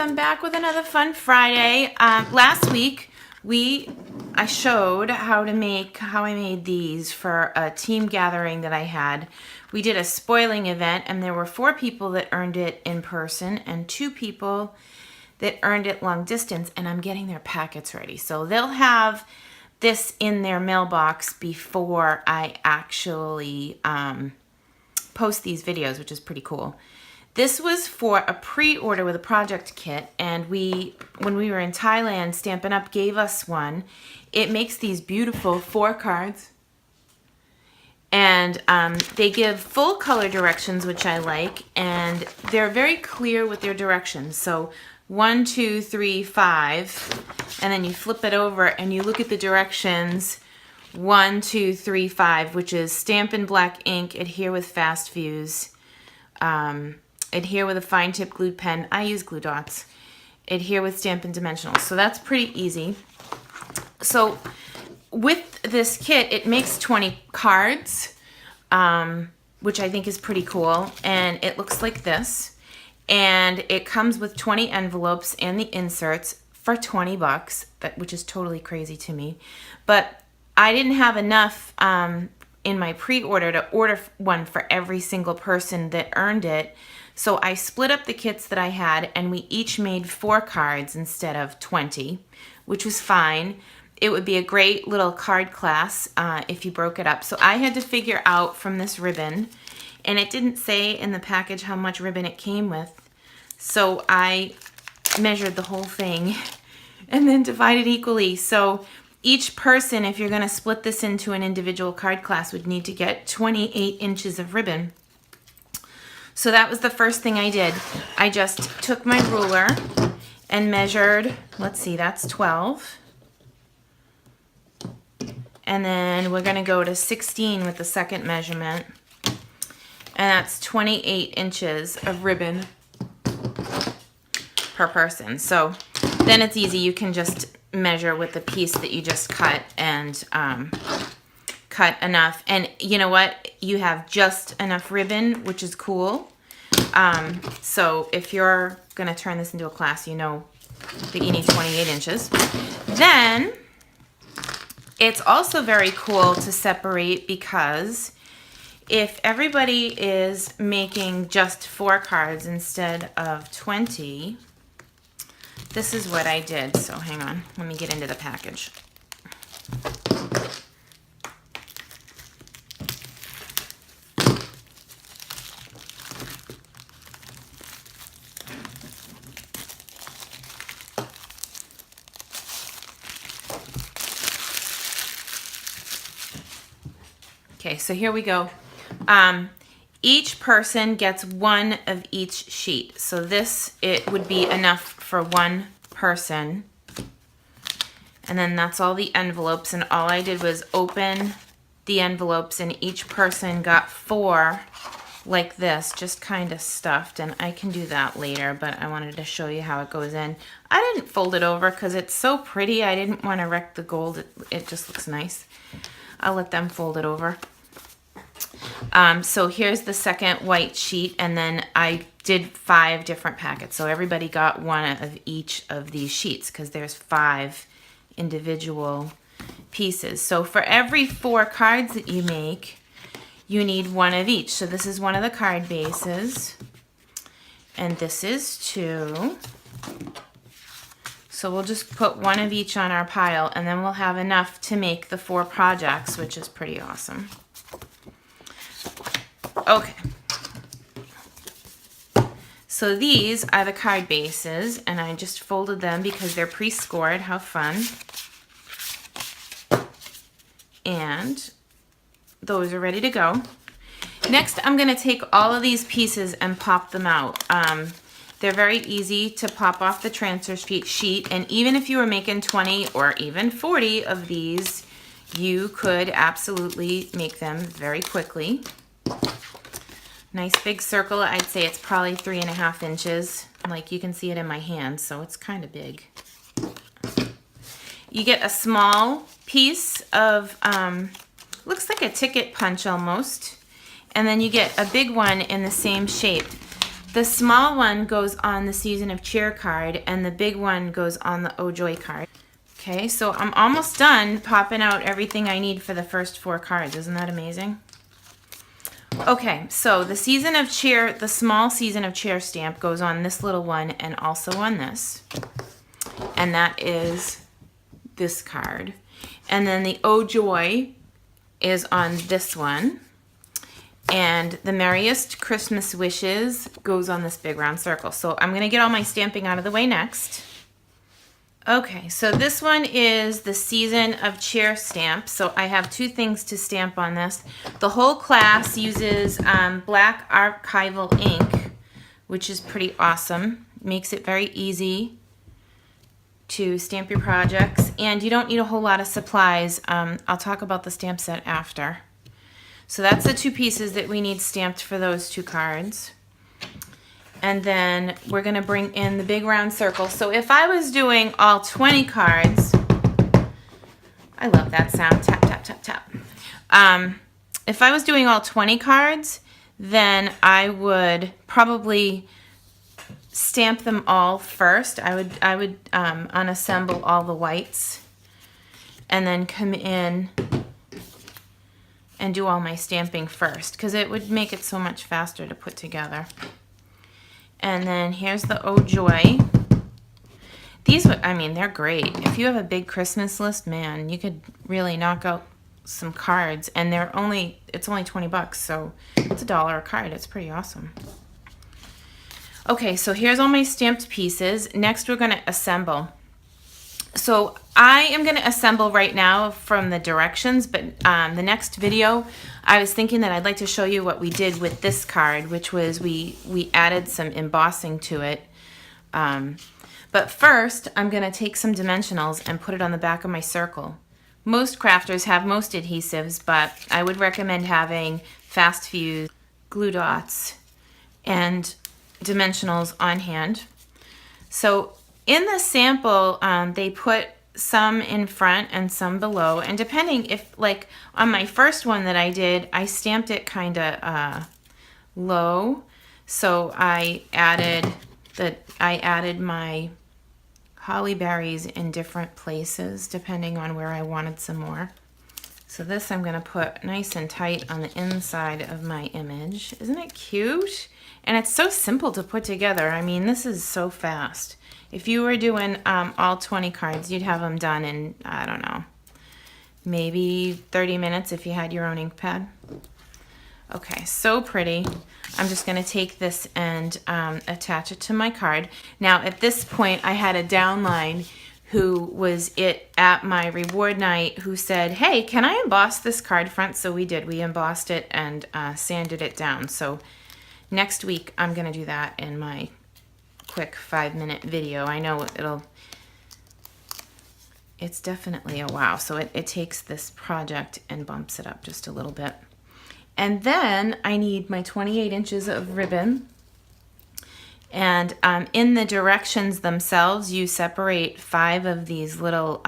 I'm back with another fun Friday. Last week I showed how I made these for a team gathering that I had. We did a spoiling event and there were 4 people that earned it in person and 2 people that earned it long distance, and I'm getting their packets ready. So they'll have this in their mailbox before I actually post these videos, which is pretty cool. This was for a pre-order with a project kit, and when we were in Thailand, Stampin' Up! Gave us one. It makes these beautiful 4 cards, and they give full color directions, which I like, and they're very clear with their directions. So 1, 2, 3, 5, and then you flip it over and you look at the directions 1, 2, 3, 5, which is Stampin' black ink, adhere with fast fuse, adhere with a fine tip glued pen. I use glue dots. Adhere with Stampin' dimensional. So that's pretty easy. So with this kit, it makes 20 cards, which I think is pretty cool. And it looks like this. And it comes with 20 envelopes and the inserts for 20 bucks, which is totally crazy to me. But I didn't have enough in my pre-order to order one for every single person that earned it. So I split up the kits that I had, and we each made 4 cards instead of 20, which was fine. It would be a great little card class if you broke it up. So I had to figure out from this ribbon, and it didn't say in the package how much ribbon it came with. So I measured the whole thing and then divided equally. So each person, if you're going to split this into an individual card class, would need to get 28 inches of ribbon. So that was the first thing I did. I just took my ruler and measured, let's see, that's 12. And then we're going to go to 16 with the second measurement. And that's 28 inches of ribbon per person. So then it's easy. You can just measure with the piece that you just cut and cut enough. And you know what? You have just enough ribbon, which is cool. So if you're going to turn this into a class, you know that you need 28 inches. Then it's also very cool to separate, because if everybody is making just 4 cards instead of 20, this is what I did. So hang on, let me get into the package. Okay, so here we go. Each person gets 1 of each sheet. So it would be enough for 1 person. And then that's all the envelopes. And all I did was open the envelopes, and each person got 4 like this, just kind of stuffed. And I can do that later, but I wanted to show you how it goes in. I didn't fold it over because it's so pretty. I didn't want to wreck the gold. It just looks nice. I'll let them fold it over. So here's the second white sheet, and then I did 5 different packets. So everybody got 1 of each of these sheets, because there's 5 individual pieces. So for every 4 cards that you make, you need 1 of each. So this is one of the card bases, and this is 2. So we'll just put 1 of each on our pile, and then we'll have enough to make the 4 projects, which is pretty awesome. Okay. So these are the card bases, and I just folded them because they're pre-scored. How fun. And those are ready to go. Next, I'm going to take all of these pieces and pop them out. They're very easy to pop off the transfer sheet, and even if you were making 20 or even 40 of these, you could absolutely make them very quickly. Nice big circle. I'd say it's probably 3.5 inches. Like, you can see it in my hand, so it's kind of big. You get a small piece of, looks like a ticket punch almost, and then you get a big one in the same shape. The small one goes on the Season of Cheer card, and the big one goes on the Oh Joy card. Okay, so I'm almost done popping out everything I need for the first 4 cards. Isn't that amazing? Okay, so the Season of Cheer, the small Season of Cheer stamp goes on this little one and also on this. And that is this card. And then the Oh Joy is on this one. And the Merriest Christmas Wishes goes on this big round circle. So I'm going to get all my stamping out of the way next. Okay, so this one is the Season of Cheer stamp. So I have 2 things to stamp on this. The whole class uses black archival ink, which is pretty awesome. Makes it very easy to stamp your projects. And you don't need a whole lot of supplies. I'll talk about the stamp set after. So that's the 2 pieces that we need stamped for those 2 cards. And then we're going to bring in the big round circle. So if I was doing all 20 cards, I love that sound, tap, tap, tap, tap. If I was doing all 20 cards, then I would probably stamp them all first. I would unassemble all the whites and then come in and do all my stamping first, because it would make it so much faster to put together. And then here's the Oh Joy. These, I mean, they're great. If you have a big Christmas list, man, you could really knock out some cards. And it's only 20 bucks, so it's $1 a card. It's pretty awesome. Okay, so here's all my stamped pieces. Next, we're going to assemble. So I am going to assemble right now from the directions, but the next video, I was thinking that I'd like to show you what we did with this card, which was we added some embossing to it. But first, I'm going to take some dimensionals and put it on the back of my circle. Most crafters have most adhesives, but I would recommend having fast fuse, glue dots, and dimensionals on hand. So in the sample, they put some in front and some below, and depending if, like on my first one that I did, I stamped it kind of low, so I added my holly berries in different places depending on where I wanted some more. So this I'm going to put nice and tight on the inside of my image. Isn't it cute? And it's so simple to put together. I mean, this is so fast. If you were doing all 20 cards, you'd have them done in, I don't know, maybe 30 minutes if you had your own ink pad. Okay, so pretty. I'm just going to take this and attach it to my card. Now, at this point, I had a downline who was at my reward night who said, hey, can I emboss this card front? So we did. We embossed it and sanded it down. So next week, I'm going to do that in my quick 5-minute video. I know it's definitely a wow. So it takes this project and bumps it up just a little bit. And then I need my 28 inches of ribbon. And in the directions themselves, you separate 5 of these little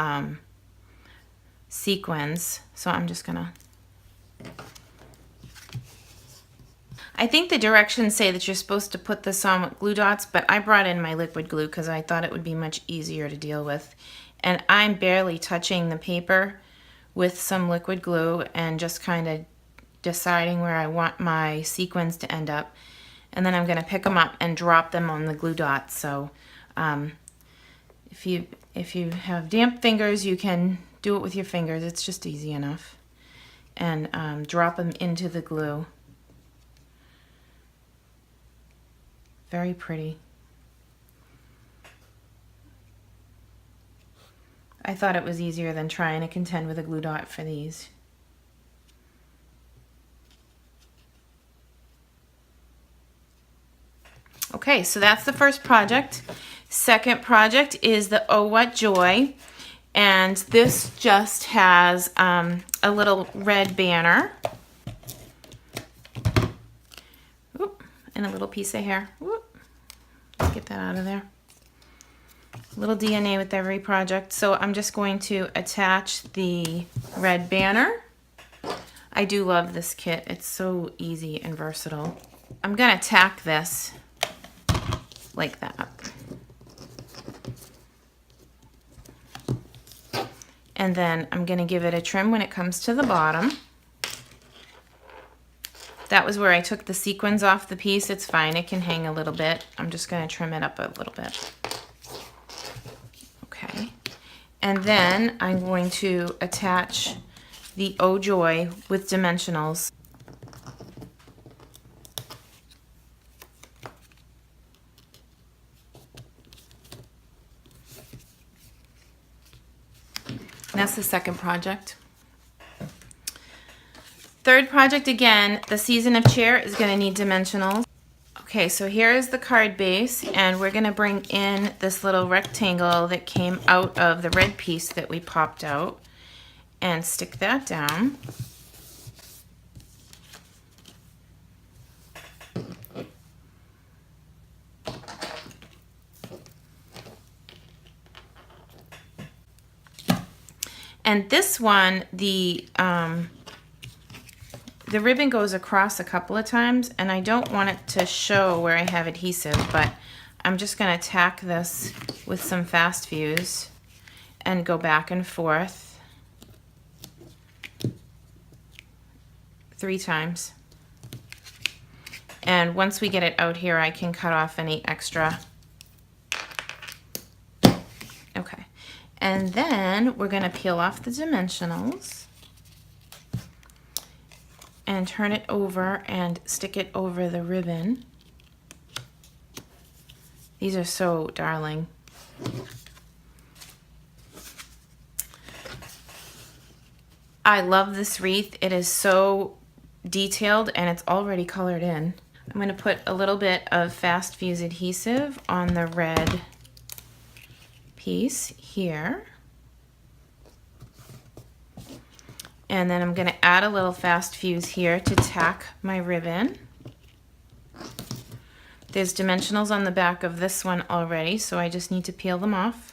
sequins. So I'm just gonna, I think the directions say that you're supposed to put this on with glue dots, but I brought in my liquid glue because I thought it would be much easier to deal with. And I'm barely touching the paper with some liquid glue and just kind of deciding where I want my sequins to end up. And then I'm going to pick them up and drop them on the glue dots. So if you have damp fingers, you can do it with your fingers. It's just easy enough. And drop them into the glue. Very pretty. I thought it was easier than trying to contend with a glue dot for these. Okay, so that's the first project. Second project is the Oh What Joy, and this just has a little red banner. Oop, and a little piece of hair. Oop, get that out of there. A little DNA with every project. So I'm just going to attach the red banner. I do love this kit. It's so easy and versatile. I'm gonna tack this like that. And then I'm going to give it a trim when it comes to the bottom. That was where I took the sequins off the piece. It's fine, it can hang a little bit. I'm just going to trim it up a little bit. Okay. And then I'm going to attach the Oh Joy with dimensionals. And that's the second project. Third project, again, the Season of Cheer is going to need dimensionals. Okay, so here is the card base, and we're going to bring in this little rectangle that came out of the red piece that we popped out and stick that down. And this one, the ribbon goes across a couple of times, and I don't want it to show where I have adhesive, but I'm just going to tack this with some fast fuse and go back and forth 3 times. And once we get it out here, I can cut off any extra. Okay. And then we're going to peel off the dimensionals and turn it over and stick it over the ribbon. These are so darling. I love this wreath. It is so detailed and it's already colored in. I'm going to put a little bit of fast fuse adhesive on the red piece here. And then I'm going to add a little fast fuse here to tack my ribbon. There's dimensionals on the back of this one already, so I just need to peel them off.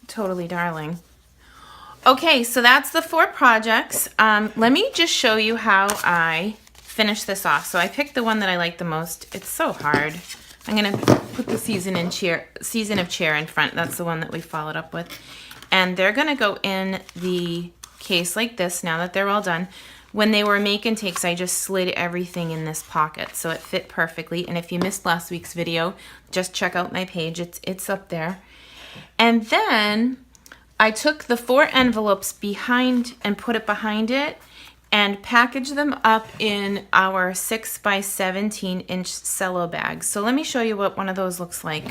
Totally darling. Okay, so that's the 4 projects. Let me just show you how I finish this off. So I picked the one that I like the most. It's so hard. I'm gonna put the Season of Cheer in front. That's the one that we followed up with. And they're gonna go in the case like this now that they're all done. When they were make and takes, I just slid everything in this pocket so it fit perfectly. And if you missed last week's video, just check out my page. It's up there. And then I took the 4 envelopes behind and put it behind it and packaged them up in our 6 by 17 inch cello bags. So let me show you what one of those looks like.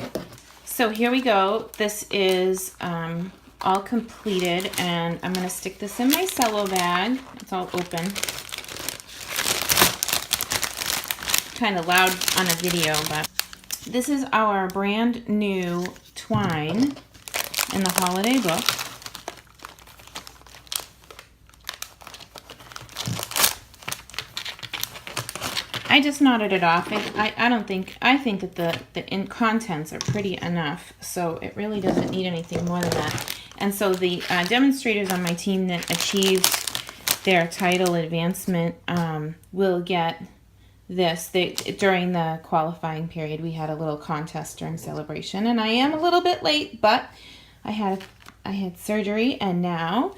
So here we go. This is all completed, and I'm going to stick this in my cello bag. It's all open. Kind of loud on a video, but this is our brand new twine in the holiday book. I just knotted it off. I think that the contents are pretty enough, so it really doesn't need anything more than that. And so the demonstrators on my team that achieved their title advancement will get this. During the qualifying period, we had a little contest during celebration, and I am a little bit late, but I had surgery, and now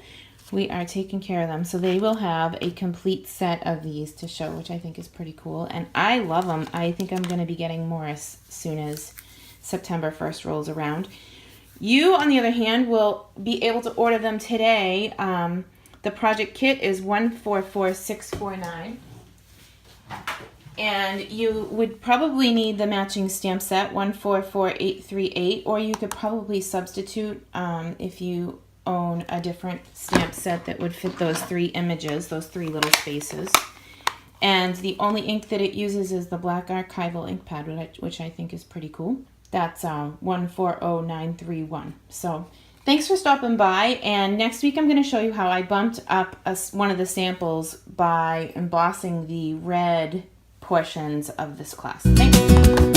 we are taking care of them. So they will have a complete set of these to show, which I think is pretty cool. And I love them. I think I'm going to be getting more as soon as September 1st rolls around. You, on the other hand, will be able to order them today. The project kit is 144649. And you would probably need the matching stamp set, 144838, or you could probably substitute if you own a different stamp set that would fit those 3 images, those 3 little spaces. And the only ink that it uses is the black archival ink pad, which I think is pretty cool. That's 140931. So thanks for stopping by, and next week I'm going to show you how I bumped up one of the samples by embossing the red portions of this class. Thanks.